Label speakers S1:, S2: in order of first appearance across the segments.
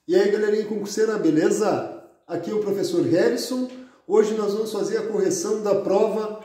S1: E aí, galerinha concurseira, beleza? Aqui é o professor Harrison. Hoje nós vamos fazer a correção da prova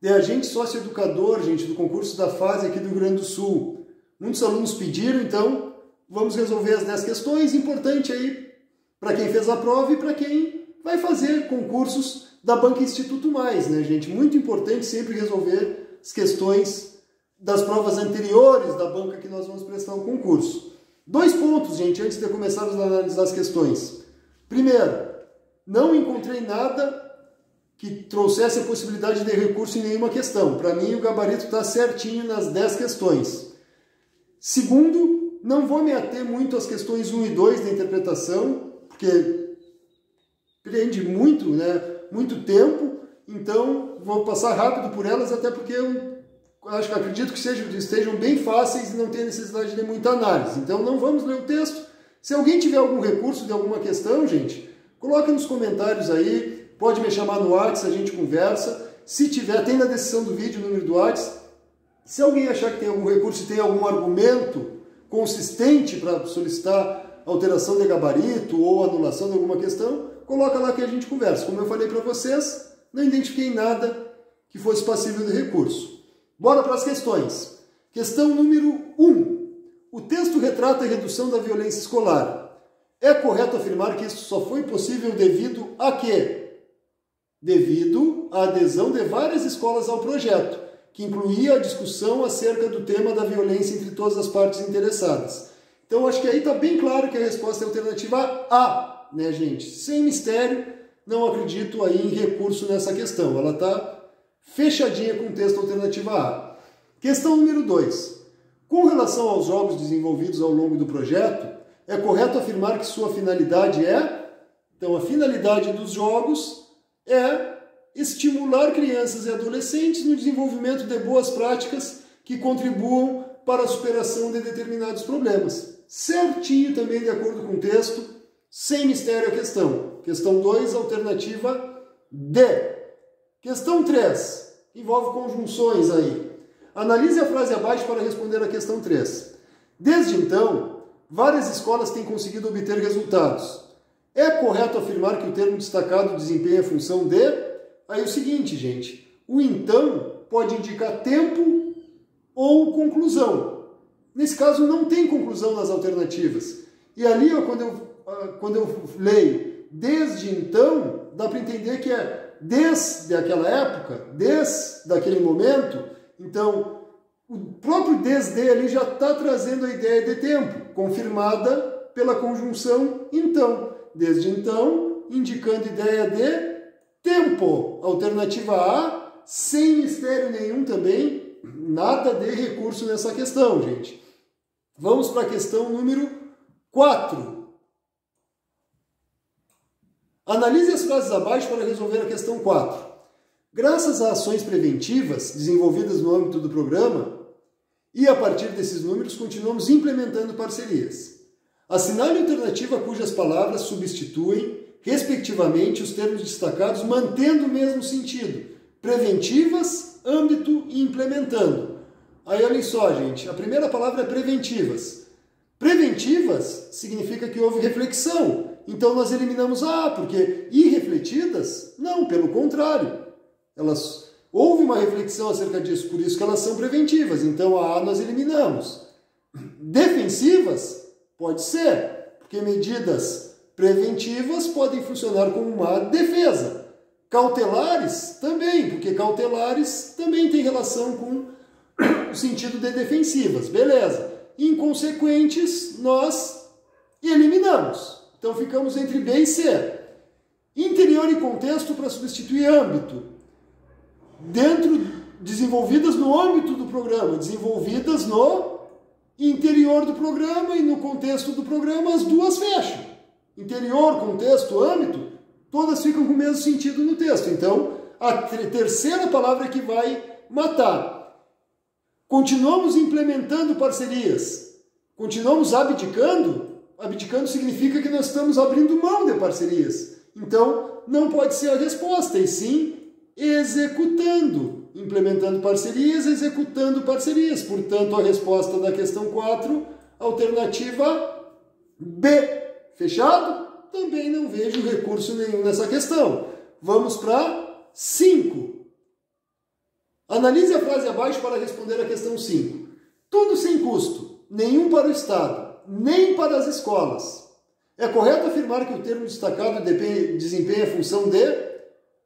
S1: de agente socioeducador, gente, do concurso da FASE aqui do Rio Grande do Sul. Muitos alunos pediram, então vamos resolver as 10 questões. Importante aí para quem fez a prova e para quem vai fazer concursos da Banca Instituto Mais, né, gente? Muito importante sempre resolver as questões das provas anteriores da banca que nós vamos prestar o concurso. 2 pontos, gente, antes de começarmos a analisar as questões. Primeiro, não encontrei nada que trouxesse a possibilidade de recurso em nenhuma questão. Para mim, o gabarito está certinho nas 10 questões. Segundo, não vou me ater muito às questões 1 e 2 da interpretação, porque prende muito, né, muito tempo, então vou passar rápido por elas, até porque eu acredito que estejam bem fáceis e não tem necessidade de muita análise. Então não vamos ler o texto. Se alguém tiver algum recurso de alguma questão, gente, coloque nos comentários aí, pode me chamar no WhatsApp, a gente conversa. Se tiver, tem na descrição do vídeo o número do WhatsApp. Se alguém achar que tem algum recurso e tem algum argumento consistente para solicitar alteração de gabarito ou anulação de alguma questão, coloca lá que a gente conversa. Como eu falei para vocês, não identifiquei nada que fosse passível de recurso. Bora para as questões. Questão número 1. O texto retrata a redução da violência escolar. É correto afirmar que isso só foi possível devido a quê? Devido à adesão de várias escolas ao projeto, que incluía a discussão acerca do tema da violência entre todas as partes interessadas. Então, acho que aí está bem claro que a resposta é a alternativa A, né, gente? Sem mistério, não acredito aí em recurso nessa questão. Ela está fechadinha com o texto alternativa A. Questão número 2. Com relação aos jogos desenvolvidos ao longo do projeto, é correto afirmar que sua finalidade é... Então, a finalidade dos jogos é estimular crianças e adolescentes no desenvolvimento de boas práticas que contribuam para a superação de determinados problemas. Certinho também de acordo com o texto, sem mistério a questão. Questão 2, alternativa D. Questão 3, envolve conjunções aí. Analise a frase abaixo para responder a questão 3. Desde então, várias escolas têm conseguido obter resultados. É correto afirmar que o termo destacado desempenha a função de... Aí é o seguinte, gente, o então pode indicar tempo ou conclusão. Nesse caso, não tem conclusão nas alternativas. E ali, ó, quando eu leio desde então, dá para entender que é desde aquela época, desde aquele momento. Então, o próprio desde ali já está trazendo a ideia de tempo, confirmada pela conjunção então. Desde então, indicando ideia de tempo. Alternativa A, sem mistério nenhum também, nada de recurso nessa questão, gente. Vamos para a questão número 4. Analise as frases abaixo para resolver a questão 4. Graças a ações preventivas desenvolvidas no âmbito do programa, e a partir desses números continuamos implementando parcerias. Assinale a alternativa cujas palavras substituem, respectivamente, os termos destacados, mantendo o mesmo sentido. Preventivas, âmbito e implementando. Aí olhem só, gente, a primeira palavra é preventivas. Preventivas significa que houve reflexão. Então nós eliminamos a A, porque irrefletidas, não, pelo contrário. Houve uma reflexão acerca disso, por isso que elas são preventivas. Então a A nós eliminamos. Defensivas, pode ser, porque medidas preventivas podem funcionar como uma defesa. Cautelares, também, porque cautelares também tem relação com o sentido de defensivas. Beleza. Inconsequentes, nós eliminamos. Então ficamos entre B e C. Interior e contexto para substituir âmbito. Desenvolvidas no âmbito do programa, desenvolvidas no interior do programa e no contexto do programa, as duas fecham. Interior, contexto, âmbito, todas ficam com o mesmo sentido no texto. Então, a terceira palavra que vai matar. Continuamos implementando parcerias. Continuamos abdicando. Abdicando significa que nós estamos abrindo mão de parcerias. Então, não pode ser a resposta, e sim executando. Implementando parcerias, executando parcerias. Portanto, a resposta da questão 4, alternativa B. Fechado? Também não vejo recurso nenhum nessa questão. Vamos para 5. Analise a frase abaixo para responder a questão 5. Tudo sem custo, nenhum para o Estado, nem para as escolas. É correto afirmar que o termo destacado desempenha a função de...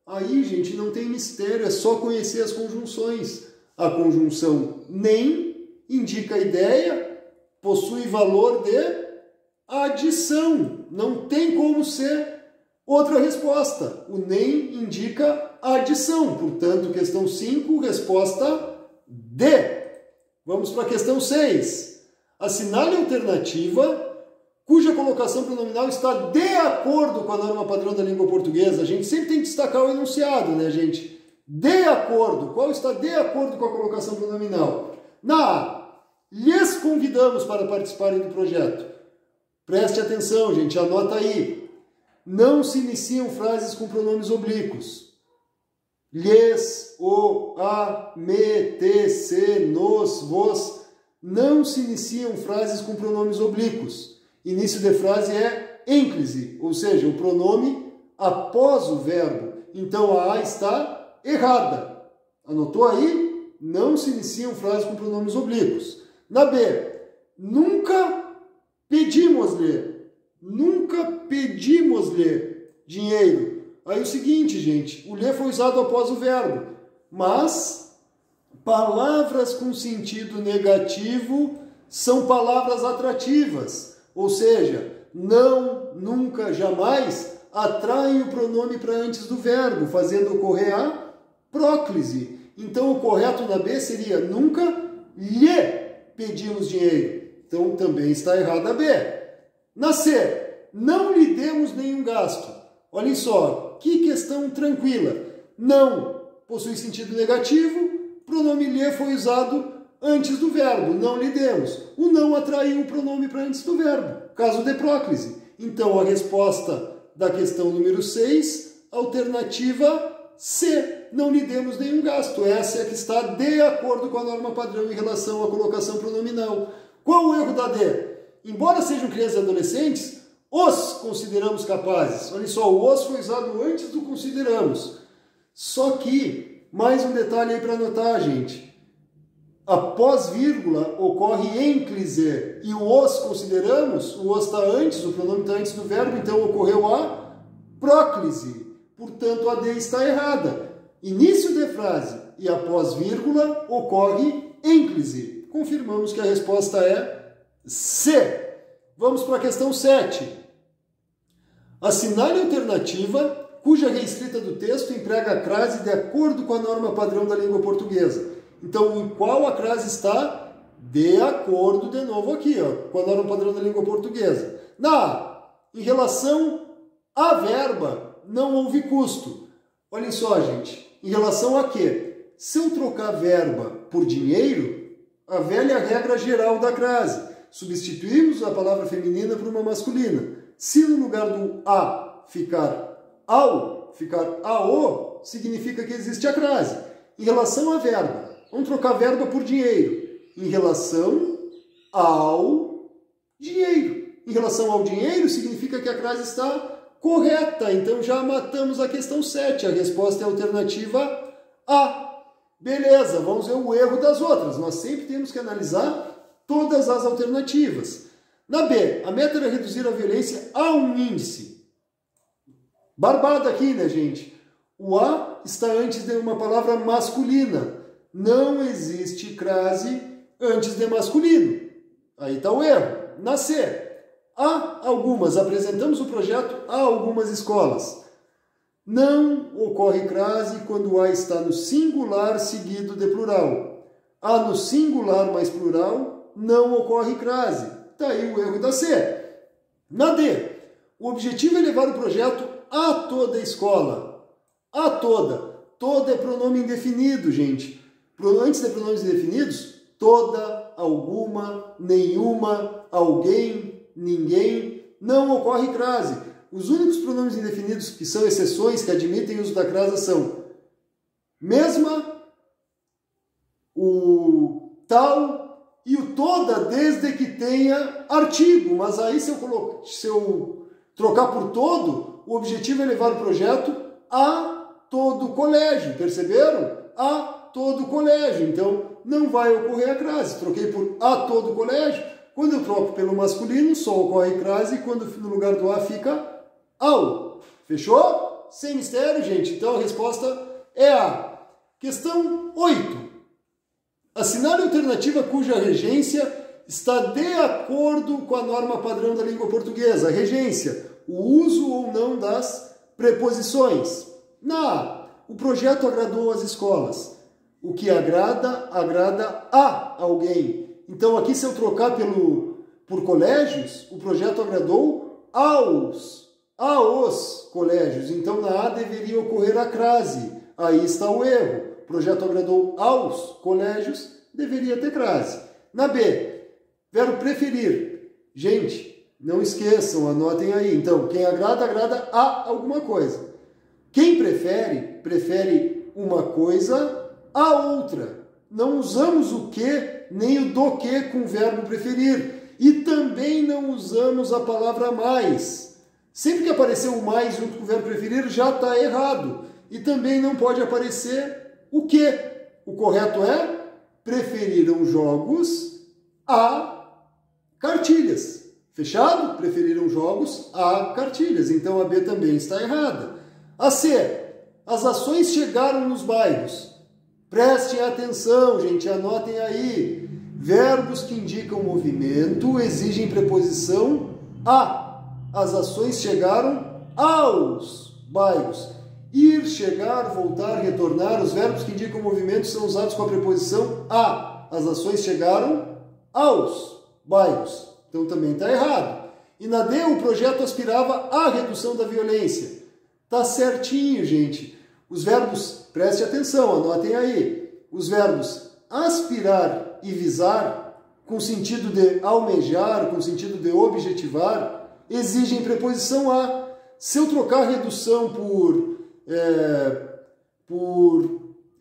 S1: Aí, gente, não tem mistério, é só conhecer as conjunções. A conjunção nem indica a ideia, possui valor de adição. Não tem como ser outra resposta. O nem indica adição. Portanto, questão 5, resposta D. Vamos para a questão 6. Assinale a alternativa cuja colocação pronominal está de acordo com a norma padrão da língua portuguesa. A gente sempre tem que destacar o enunciado, né, gente? De acordo. Qual está de acordo com a colocação pronominal? Na A, lhes convidamos para participarem do projeto. Preste atenção, gente, anota aí. Não se iniciam frases com pronomes oblíquos. Lhes, o, a, me, te, se, nos, vos. Não se iniciam frases com pronomes oblíquos. Início de frase é ênclise, ou seja, o pronome após o verbo. Então a A está errada. Anotou aí? Não se iniciam frases com pronomes oblíquos. Na B, nunca pedimos-lhe dinheiro. Aí o seguinte, gente, o lhe foi usado após o verbo, mas palavras com sentido negativo são palavras atrativas. Ou seja, não, nunca, jamais atraem o pronome para antes do verbo, fazendo ocorrer a próclise. Então o correto na B seria nunca lhe pedimos dinheiro. Então também está errada a B. Na C, não lhe demos nenhum gasto. Olhem só, que questão tranquila. Não possui sentido negativo, pronome lhe foi usado antes do verbo, não lhe demos. O não atraiu o pronome para antes do verbo, caso de próclise. Então, a resposta da questão número 6, alternativa C, não lhe demos nenhum gasto. Essa é a que está de acordo com a norma padrão em relação à colocação pronominal. Qual o erro da D? Embora sejam crianças e adolescentes, os consideramos capazes. Olha só, o os foi usado antes do consideramos. Só que, mais um detalhe aí para anotar, gente. Após vírgula ocorre ênclise e o os consideramos, o os está antes, o pronome está antes do verbo, então ocorreu a próclise. Portanto, a D está errada. Início de frase e após vírgula ocorre ênclise. Confirmamos que a resposta é C. Vamos para a questão 7. Assinale a alternativa cuja reescrita do texto emprega a crase de acordo com a norma padrão da língua portuguesa. Então, em qual a crase está? De acordo, de novo aqui, ó, com a norma padrão da língua portuguesa. Na A, em relação à verba, não houve custo. Olhem só, gente, em relação a quê? Se eu trocar verba por dinheiro, a velha regra geral da crase, substituímos a palavra feminina por uma masculina. Se no lugar do a ficar ao, ficar ao, significa que existe a crase. Em relação à verba, vamos trocar verba por dinheiro. Em relação ao dinheiro. Em relação ao dinheiro, significa que a crase está correta. Então já matamos a questão 7. A resposta é a alternativa A. Beleza, vamos ver o erro das outras. Nós sempre temos que analisar todas as alternativas. Na B, a meta era reduzir a violência a um índice. Barbada aqui, né, gente? O A está antes de uma palavra masculina. Não existe crase antes de masculino. Aí está o erro. Na C, há algumas, apresentamos o projeto a algumas escolas. Não ocorre crase quando o A está no singular seguido de plural. A no singular mais plural, não ocorre crase. Está aí o erro da C. Na D, o objetivo é levar o projeto a toda a escola. A toda. Toda é pronome indefinido, gente. Antes de pronomes indefinidos, toda, alguma, nenhuma, alguém, ninguém, não ocorre crase. Os únicos pronomes indefinidos que são exceções, que admitem o uso da crase são mesma, o tal e o toda desde que tenha artigo, mas aí se eu trocar por todo, o objetivo é levar o projeto a todo o colégio, perceberam? A todo o colégio, então não vai ocorrer a crase. Troquei por a todo o colégio, quando eu troco pelo masculino só ocorre crase, e quando no lugar do a fica ao. Fechou? Sem mistério, gente. Então a resposta é A. Questão 8. Assinale a alternativa cuja regência está de acordo com a norma padrão da língua portuguesa. Regência, o uso ou não das preposições. Na A, o projeto agradou às escolas. O que agrada, agrada a alguém. Então aqui se eu trocar por colégios, o projeto agradou aos colégios. Então na A deveria ocorrer a crase. Aí está o erro. O projeto agradou aos colégios, deveria ter crase. Na B, verbo preferir. Gente, não esqueçam, anotem aí. Então, quem agrada, agrada a alguma coisa. Quem prefere, prefere uma coisa a outra. Não usamos o que nem o do que com o verbo preferir. E também não usamos a palavra mais. Sempre que aparecer o mais junto com o verbo preferir, já está errado. E também não pode aparecer o que. O correto é preferiram jogos a cartilhas. Fechado? Preferiram jogos a cartilhas. Então a B também está errada. A C. As ações chegaram nos bairros. Prestem atenção, gente. Anotem aí. Verbos que indicam movimento exigem preposição a. As ações chegaram aos bairros. Ir, chegar, voltar, retornar. Os verbos que indicam movimento são usados com a preposição a. As ações chegaram aos bairros. Então também está errado. E na D, o projeto aspirava à redução da violência. Está certinho, gente. Os verbos, preste atenção, anotem aí. Os verbos aspirar e visar, com sentido de almejar, com sentido de objetivar, exigem preposição a. Se eu trocar redução por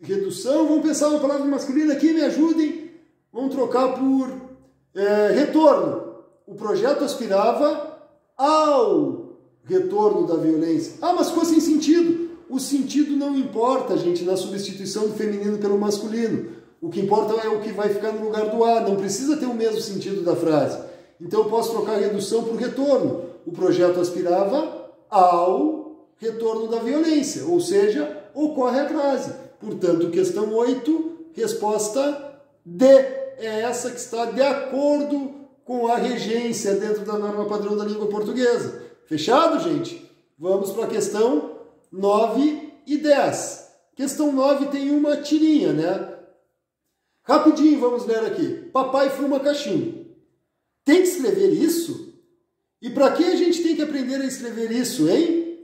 S1: redução, vamos pensar uma palavra masculina aqui, me ajudem. Vamos trocar por retorno. O projeto aspirava ao retorno da violência. Ah, mas ficou sem sentido. O sentido não importa, gente, na substituição do feminino pelo masculino. O que importa é o que vai ficar no lugar do a. Não precisa ter o mesmo sentido da frase. Então eu posso trocar redução por retorno. O projeto aspirava ao retorno da violência, ou seja, ocorre a crase. Portanto, questão 8, resposta D. É essa que está de acordo com a regência dentro da norma padrão da língua portuguesa. Fechado, gente? Vamos para a questão 9 e 10. Questão 9 tem uma tirinha, né? Rapidinho, vamos ler aqui. Papai fuma cachimbo. Tem que escrever isso? E para que a gente tem que aprender a escrever isso, hein?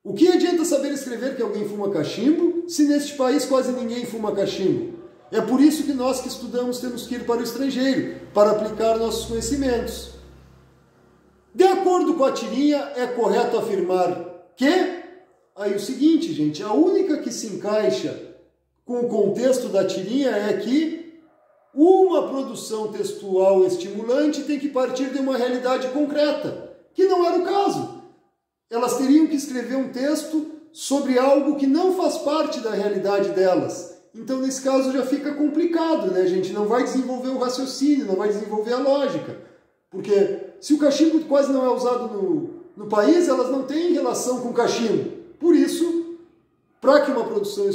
S1: O que adianta saber escrever que alguém fuma cachimbo, se neste país quase ninguém fuma cachimbo? É por isso que nós que estudamos temos que ir para o estrangeiro, para aplicar nossos conhecimentos. De acordo com a tirinha, é correto afirmar que... Aí o seguinte, gente, a única que se encaixa com o contexto da tirinha é que uma produção textual estimulante tem que partir de uma realidade concreta, que não era o caso. Elas teriam que escrever um texto sobre algo que não faz parte da realidade delas. Então, nesse caso, já fica complicado, né, gente? Não vai desenvolver o raciocínio, não vai desenvolver a lógica. Porque se o cachimbo quase não é usado no país, elas não têm relação com o cachimbo. Por isso, para que uma produção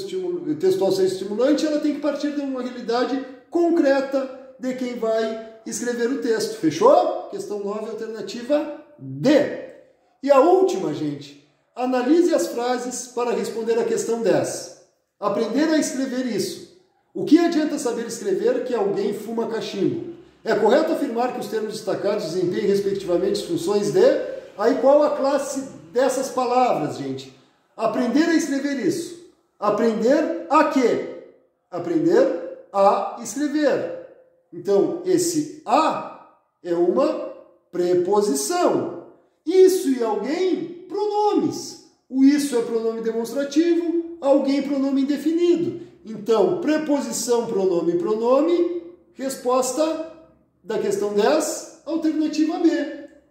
S1: textual seja estimulante, ela tem que partir de uma realidade concreta de quem vai escrever o texto. Fechou? Questão 9, alternativa D. E a última, gente, analise as frases para responder a questão 10. Aprender a escrever isso. O que adianta saber escrever que alguém fuma cachimbo? É correto afirmar que os termos destacados desempenham respectivamente as funções de... Aí qual a classe dessas palavras, gente? Aprender a escrever isso. Aprender a quê? Aprender a escrever. Então, esse a é uma preposição. Isso e alguém, pronomes. O isso é pronome demonstrativo, alguém pronome indefinido. Então, preposição, pronome, resposta da questão 10, alternativa B.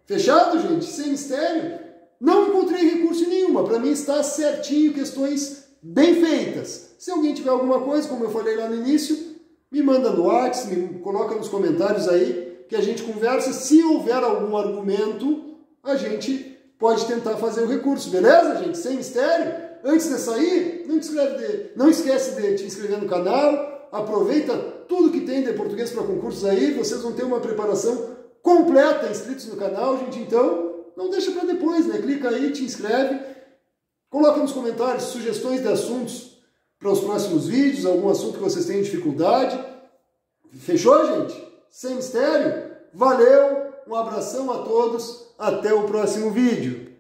S1: Fechado, gente? Sem mistério? Não encontrei recurso nenhuma. Para mim está certinho, questões bem feitas. Se alguém tiver alguma coisa, como eu falei lá no início, me manda no WhatsApp, me coloca nos comentários aí, que a gente conversa. Se houver algum argumento, a gente pode tentar fazer o recurso. Beleza, gente? Sem mistério? Antes de sair, não esquece de te inscrever no canal. Aproveita tudo que tem de português para concursos aí. Vocês vão ter uma preparação completa inscritos no canal, gente. Então, não deixa para depois, né? Clica aí, te inscreve. Coloca nos comentários sugestões de assuntos para os próximos vídeos, algum assunto que vocês tenham dificuldade. Fechou, gente? Sem mistério? Valeu, um abração a todos, até o próximo vídeo.